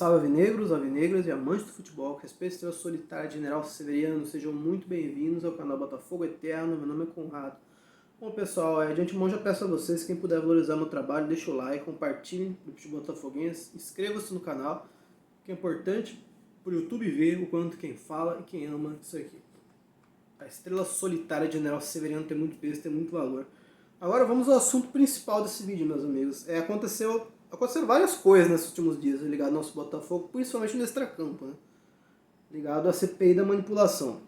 Salve alvinegros, alvinegras e amantes do futebol, que respeito a estrela solitária de General Severiano, sejam muito bem-vindos ao canal Botafogo Eterno, meu nome é Conrado. Bom pessoal, de antemão já peço a vocês, quem puder valorizar meu trabalho, deixa o like, compartilhem o futebol botafoguense, inscreva-se no canal, que é importante para o YouTube ver o quanto quem fala e quem ama isso aqui. A estrela solitária de General Severiano tem muito peso, tem muito valor. Agora vamos ao assunto principal desse vídeo, meus amigos. Aconteceram várias coisas nesses últimos dias ligado ao nosso Botafogo, principalmente no extracampo, né? Ligado à CPI da manipulação.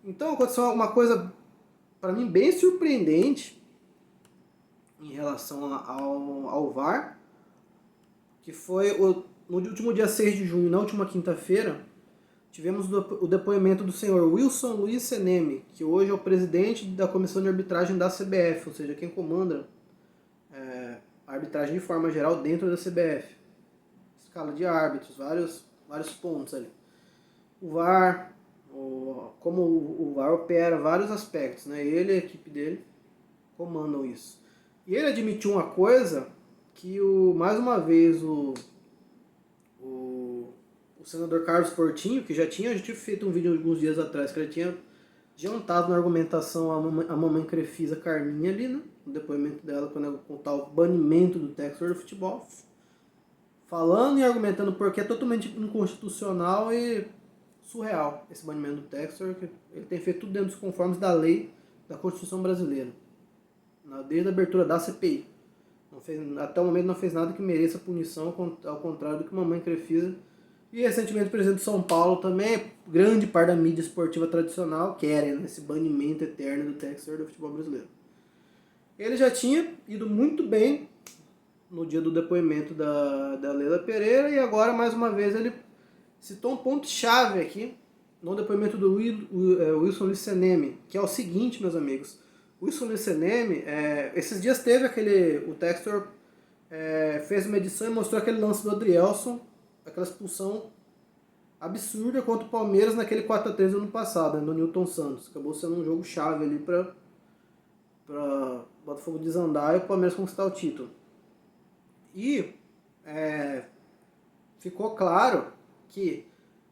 Então aconteceu uma coisa, para mim, bem surpreendente em relação ao VAR, que foi no último dia 6 de junho, na última quinta-feira, tivemos o depoimento do senhor Wilson Luiz Seneme, que hoje é o presidente da comissão de arbitragem da CBF, ou seja, quem comanda a arbitragem de forma geral dentro da CBF. Escala de árbitros, vários pontos ali. O VAR, como o VAR opera vários aspectos, né? Ele e a equipe dele comandam isso. E ele admitiu uma coisa que, mais uma vez, o senador Carlos Portinho, que já tinha feito um vídeo alguns dias atrás, que ele tinha jantado na argumentação a mamãe Crefisa Carminha ali, né? No depoimento dela, quando ela contar o banimento do Textor do futebol, falando e argumentando porque é totalmente inconstitucional e surreal esse banimento do Textor, que ele tem feito tudo dentro dos conformes da lei da Constituição brasileira, desde a abertura da CPI. Até o momento não fez nada que mereça punição, ao contrário do que a mamãe Crefisa e recentemente o presidente de São Paulo também, grande parte da mídia esportiva tradicional, querem esse banimento eterno do Textor do futebol brasileiro. Ele já tinha ido muito bem no dia do depoimento da Leila Pereira e agora, mais uma vez, ele citou um ponto-chave aqui no depoimento do Wilson Luiz Seneme, que é o seguinte, meus amigos. O Wilson Luiz Seneme, esses dias teve o Textor fez uma edição e mostrou aquele lance do Adrielson, aquela expulsão absurda contra o Palmeiras naquele 4x3 do ano passado, né, do Newton Santos. Acabou sendo um jogo chave ali para o Botafogo desandar e o Palmeiras conquistar o título. E ficou claro que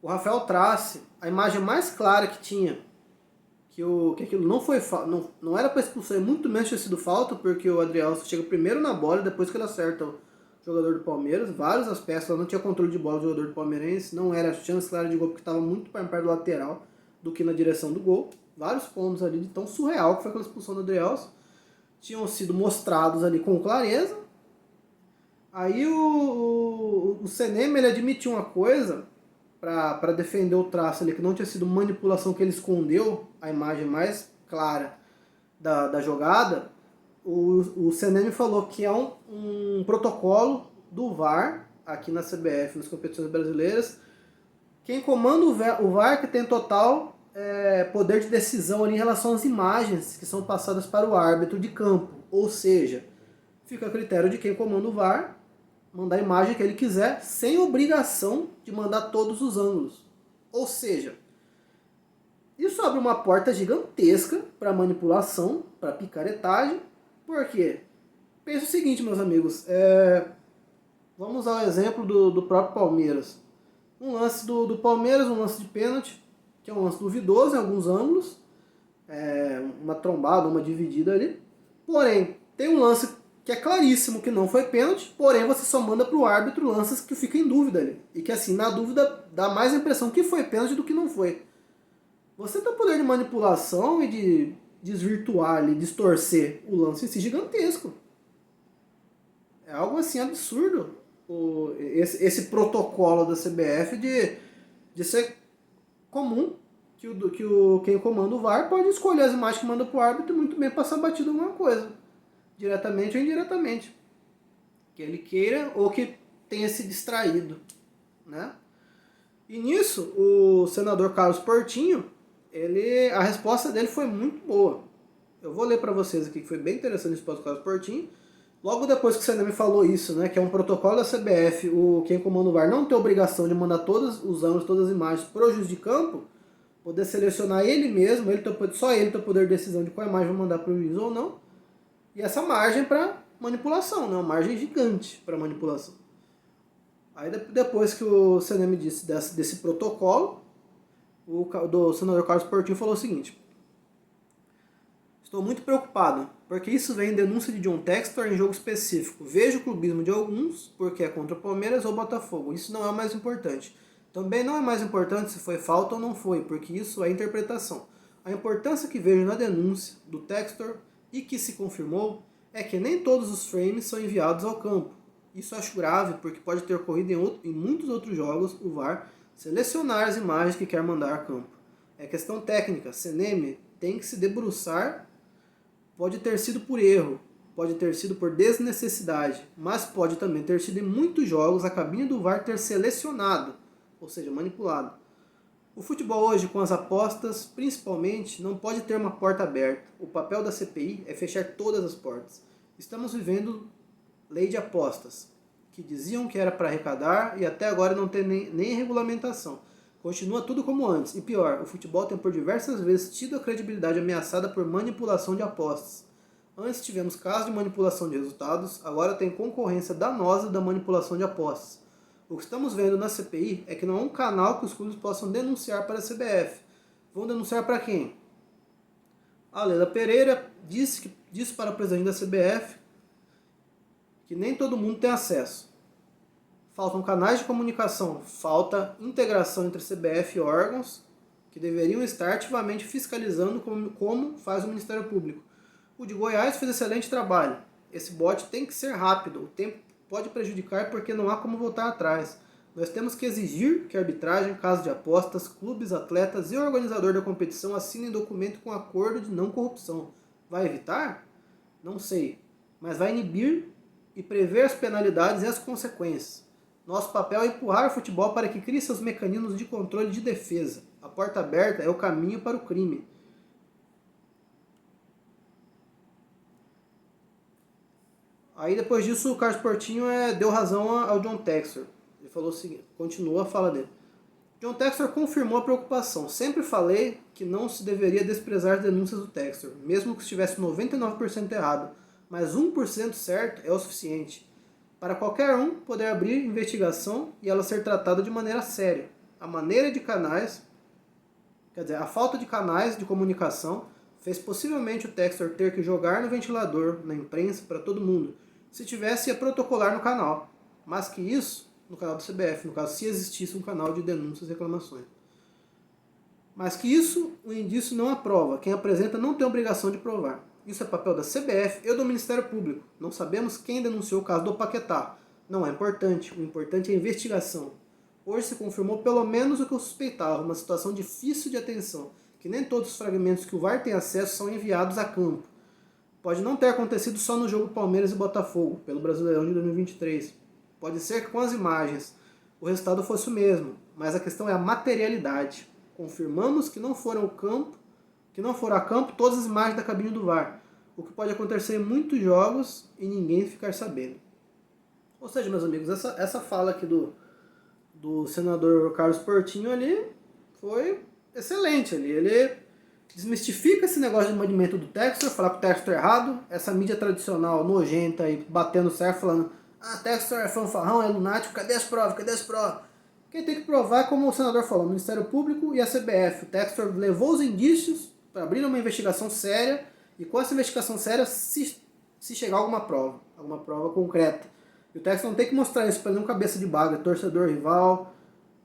o Rafael Trace, a imagem mais clara que tinha, que aquilo não foi não era para expulsão, e muito menos tinha sido falta, porque o Adrielson chega primeiro na bola e depois que ele acerta o jogador do Palmeiras, vários aspectos, não tinha controle de bola do jogador do Palmeirense, não era chance clara de gol porque estava muito mais perto do lateral do que na direção do gol. Vários pontos ali de tão surreal que foi aquela expulsão do Adrielson tinham sido mostrados ali com clareza. Aí o Seneme, ele admitiu uma coisa para defender o traço ali, que não tinha sido manipulação, que ele escondeu a imagem mais clara da jogada. O Seneme falou que é um protocolo do VAR aqui na CBF, nas competições brasileiras. Quem comanda o VAR que tem total poder de decisão ali em relação às imagens que são passadas para o árbitro de campo. Ou seja, fica a critério de quem comanda o VAR mandar a imagem que ele quiser, sem obrigação de mandar todos os ângulos. Ou seja, isso abre uma porta gigantesca para manipulação, para picaretagem. Por quê? Pensa o seguinte, meus amigos, vamos ao exemplo do próprio Palmeiras. Um lance do Palmeiras, um lance de pênalti, que é um lance duvidoso em alguns ângulos, uma trombada, uma dividida ali. Porém, tem um lance que é claríssimo que não foi pênalti, porém você só manda para o árbitro lances que fica em dúvida ali. E que assim, na dúvida, dá mais a impressão que foi pênalti do que não foi. Você tem o poder de manipulação e de desvirtuar ali, distorcer o lance em si gigantesco. É algo assim absurdo esse protocolo da CBF de ser comum que quem comanda o VAR pode escolher as imagens que manda pro árbitro e muito bem passar batido alguma coisa, diretamente ou indiretamente, que ele queira ou que tenha se distraído, né? E nisso, o senador Carlos Portinho, a resposta dele foi muito boa. Eu vou ler para vocês aqui, que foi bem interessante a resposta do Carlos Portinho. Logo depois que o Seneme falou isso, né, que é um protocolo da CBF, quem comanda o VAR não tem obrigação de mandar todos os ângulos, todas as imagens para o juiz de campo, poder selecionar ele mesmo, só ele tem o poder de decisão de qual imagem vai mandar para o juiz ou não. E essa margem para manipulação, né, uma margem gigante para manipulação. Aí depois que o CNM disse desse protocolo, o senador Carlos Portinho falou o seguinte: estou muito preocupado, porque isso vem em denúncia de John Textor em jogo específico. Vejo o clubismo de alguns, porque é contra o Palmeiras ou Botafogo. Isso não é o mais importante. Também não é mais importante se foi falta ou não foi, porque isso é interpretação. A importância que vejo na denúncia do Textor e que se confirmou é que nem todos os frames são enviados ao campo. Isso acho grave, porque pode ter ocorrido em muitos outros jogos o VAR selecionar as imagens que quer mandar a campo. É questão técnica. CNM tem que se debruçar. Pode ter sido por erro, pode ter sido por desnecessidade, mas pode também ter sido em muitos jogos a cabine do VAR ter selecionado, ou seja, manipulado. O futebol hoje, com as apostas, principalmente, não pode ter uma porta aberta. O papel da CPI é fechar todas as portas. Estamos vivendo lei de apostas, que diziam que era para arrecadar e até agora não tem nem regulamentação. Continua tudo como antes. E pior, o futebol tem por diversas vezes tido a credibilidade ameaçada por manipulação de apostas. Antes tivemos casos de manipulação de resultados, agora tem concorrência danosa da manipulação de apostas. O que estamos vendo na CPI é que não é um canal que os clubes possam denunciar para a CBF. Vão denunciar para quem? A Leila Pereira disse para o presidente da CBF que nem todo mundo tem acesso. Faltam canais de comunicação, falta integração entre CBF e órgãos que deveriam estar ativamente fiscalizando como faz o Ministério Público. O de Goiás fez excelente trabalho. Esse bote tem que ser rápido, o tempo pode prejudicar porque não há como voltar atrás. Nós temos que exigir que a arbitragem, caso de apostas, clubes, atletas e organizador da competição assinem documento com acordo de não corrupção. Vai evitar? Não sei, mas vai inibir e prever as penalidades e as consequências. Nosso papel é empurrar o futebol para que crie seus mecanismos de controle e de defesa. A porta aberta é o caminho para o crime. Aí depois disso o Carlos Portinho deu razão ao John Textor. Ele falou o seguinte, continua a fala dele. John Textor confirmou a preocupação. Sempre falei que não se deveria desprezar as denúncias do Textor, mesmo que estivesse 99% errado, mas 1% certo é o suficiente para qualquer um poder abrir investigação e ela ser tratada de maneira séria. A falta de canais de comunicação fez possivelmente o Textor ter que jogar no ventilador, na imprensa, para todo mundo. Se tivesse, ia protocolar no canal. Mas que isso, no canal do CBF, no caso, se existisse um canal de denúncias e reclamações. Mas que isso, o indício não aprova. Quem apresenta não tem obrigação de provar. Isso é papel da CBF e do Ministério Público. Não sabemos quem denunciou o caso do Paquetá. Não é importante. O importante é a investigação. Hoje se confirmou pelo menos o que eu suspeitava, uma situação difícil de atenção, que nem todos os fragmentos que o VAR tem acesso são enviados a campo. Pode não ter acontecido só no jogo Palmeiras e Botafogo, pelo Brasileirão de 2023. Pode ser que com as imagens o resultado fosse o mesmo, mas a questão é a materialidade. Confirmamos que não foram a campo todas as imagens da cabine do VAR, o que pode acontecer em muitos jogos e ninguém ficar sabendo. Ou seja, meus amigos, essa fala aqui do senador Carlos Portinho ali foi excelente. Ele desmistifica esse negócio de movimento do Textor, falar que o Textor é errado, essa mídia tradicional nojenta e batendo certo, falando Textor é fanfarrão, é lunático, cadê as provas, cadê as provas? Quem tem que provar é como o senador falou, o Ministério Público e a CBF. O Textor levou os indícios para abrir uma investigação séria e com essa investigação séria se chegar a alguma prova concreta. E o Textor não tem que mostrar isso para nenhum cabeça de baga, torcedor rival,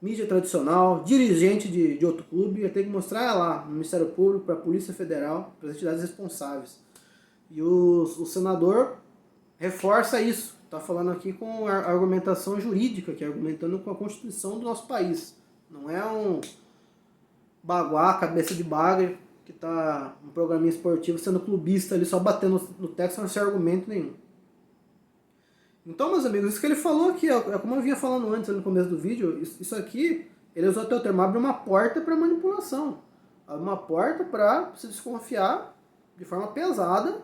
mídia tradicional, dirigente de outro clube. Ele tem que mostrar lá no Ministério Público, para a Polícia Federal, para as entidades responsáveis. E o senador reforça isso. Está falando aqui com a argumentação jurídica, que é argumentando com a Constituição do nosso país. Não é um baguá, cabeça de baga, que está um programinha esportivo sendo clubista ali, só batendo no Textor sem argumento nenhum. Então, meus amigos, isso que ele falou aqui, é como eu vinha falando antes, no começo do vídeo, isso aqui, ele usou até o termo, abre uma porta para manipulação. Abre uma porta para se desconfiar de forma pesada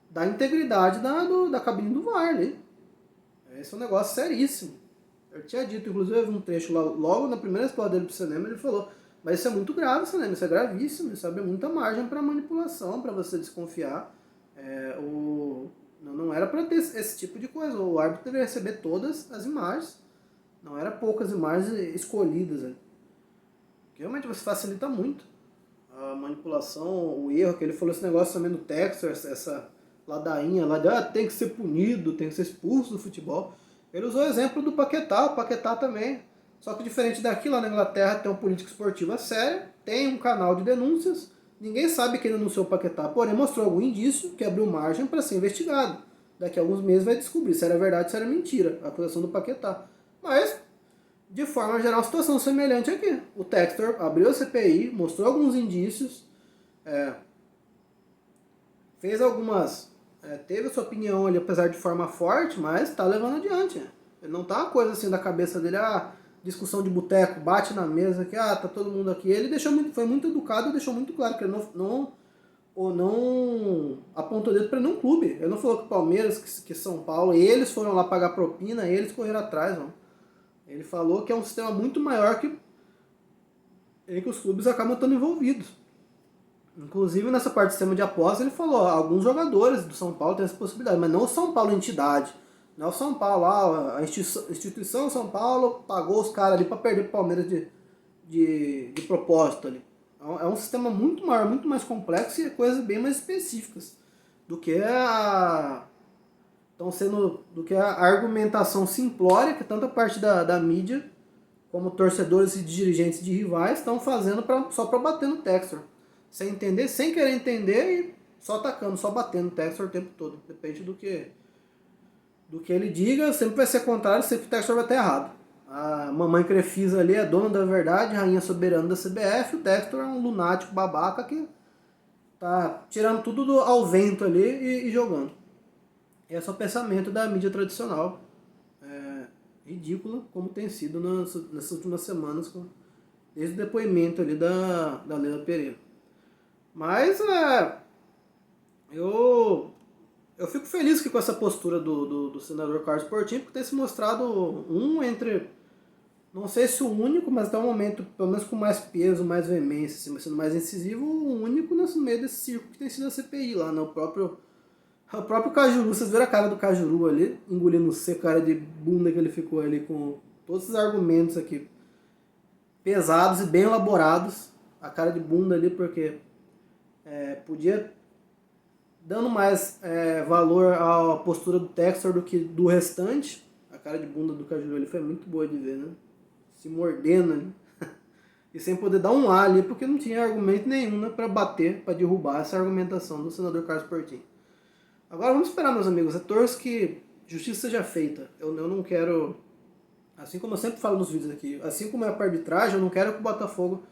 da integridade da cabine do VAR ali. Esse é um negócio seríssimo. Eu tinha dito, inclusive, eu vi um trecho logo na primeira resposta dele pro cinema, ele falou, mas isso é muito grave, cinema, isso é gravíssimo, isso abre muita margem para manipulação, para você desconfiar. Não era para ter esse tipo de coisa. O árbitro deveria receber todas as imagens, Não era poucas imagens escolhidas ali. Realmente você facilita muito a manipulação, o erro, que ele falou esse negócio também no Texas, essa ladainha lá de tem que ser punido, tem que ser expulso do futebol. Ele usou o exemplo do Paquetá, o Paquetá também. Só que diferente daqui, lá na Inglaterra tem uma política esportiva séria, tem um canal de denúncias, ninguém sabe que ele anunciou o Paquetá, porém mostrou algum indício que abriu margem para ser investigado. Daqui a alguns meses vai descobrir se era verdade ou se era mentira, a acusação do Paquetá. Mas, de forma geral, situação semelhante aqui. O Textor abriu a CPI, mostrou alguns indícios, fez algumas... teve a sua opinião ali, apesar de forma forte, mas está levando adiante. Ele não tá uma coisa assim da cabeça dele, discussão de boteco, bate na mesa, que tá todo mundo aqui. Ele foi muito educado e deixou muito claro que ele não apontou o dedo para nenhum clube. Ele não falou que o Palmeiras, que São Paulo, eles foram lá pagar propina, eles correram atrás, não. Ele falou que é um sistema muito maior em que os clubes acabam estando envolvidos. Inclusive, nessa parte do sistema de apostas, ele falou, alguns jogadores do São Paulo têm essa possibilidade, mas não o São Paulo entidade. Não é o São Paulo, a instituição São Paulo pagou os caras ali para perder o Palmeiras de propósito ali. É um sistema muito maior, muito mais complexo e coisas bem mais específicas do que do que a argumentação simplória que tanto a parte da mídia como torcedores e dirigentes de rivais estão fazendo só para bater no Textor. Sem entender, sem querer entender e só atacando, só batendo no Textor o tempo todo. Depende do que ele diga, sempre vai ser contrário, sempre o Textor vai estar errado. A mamãe Crefisa ali é dona da verdade, rainha soberana da CBF, o Textor é um lunático babaca que tá tirando tudo ao vento ali e jogando. Esse é o pensamento da mídia tradicional. Ridícula, como tem sido nessas últimas semanas, desde o depoimento ali da Leila Pereira. Mas eu fico feliz que com essa postura do senador Carlos Portinho, porque tem se mostrado entre, não sei se o único, mas até o momento, pelo menos com mais peso, mais veemência, assim, sendo mais incisivo, o único no meio desse circo que tem sido a CPI lá, né? O próprio Cajuru, vocês viram a cara do Cajuru ali, engolindo seco, cara de bunda que ele ficou ali com todos esses argumentos aqui, pesados e bem elaborados, a cara de bunda ali, porque podia, dando mais valor à postura do Textor do que do restante, a cara de bunda do Cajuru ali foi muito boa de ver, né? Se mordendo ali, e sem poder dar um A ali, porque não tinha argumento nenhum, né, para bater, para derrubar essa argumentação do senador Carlos Portinho. Agora vamos esperar, meus amigos, é torço que justiça seja feita. Eu não quero, assim como eu sempre falo nos vídeos aqui, assim como é para arbitragem, eu não quero que o Botafogo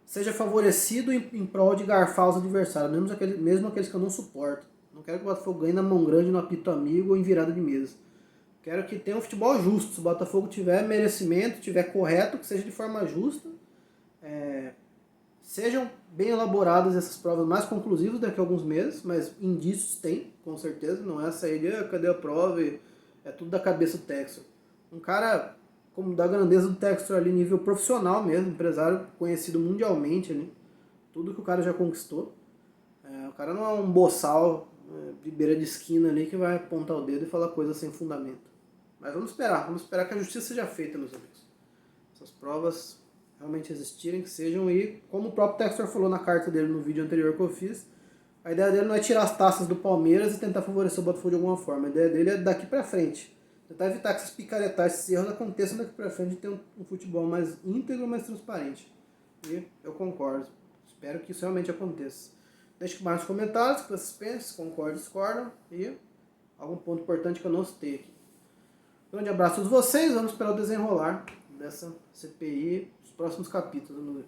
seja favorecido em prol de garfar os adversários, mesmo aqueles que eu não suporto. Não quero que o Botafogo ganhe na mão grande, no apito amigo ou em virada de mesa. Quero que tenha um futebol justo. Se o Botafogo tiver merecimento, tiver correto, que seja de forma justa. Sejam bem elaboradas essas provas mais conclusivas daqui a alguns meses, mas indícios tem, com certeza. Não é sair de cadê a prova? É tudo da cabeça do Textor. Um cara como da grandeza do Textor ali, nível profissional mesmo, empresário conhecido mundialmente ali. Tudo que o cara já conquistou. O cara não é um boçal de beira de esquina ali que vai apontar o dedo e falar coisa sem fundamento. Mas vamos esperar que a justiça seja feita, meus amigos. Essas provas realmente existirem, que sejam, e como o próprio Textor falou na carta dele no vídeo anterior que eu fiz, a ideia dele não é tirar as taças do Palmeiras e tentar favorecer o Botafogo de alguma forma. A ideia dele é daqui pra frente. Tentar evitar que essas picaretagens, esses erros aconteçam daqui pra frente, de ter um futebol mais íntegro, mais transparente. E eu concordo. Espero que isso realmente aconteça. Deixe aqui mais nos comentários o que vocês pensam, concordam, discordam, e algum ponto importante que eu não citei aqui. Grande abraço a todos vocês, vamos esperar o desenrolar dessa CPI, os próximos capítulos.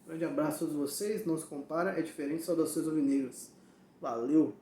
Grande abraço a todos vocês, não se compara, é diferente, saudações alvinegras. Valeu!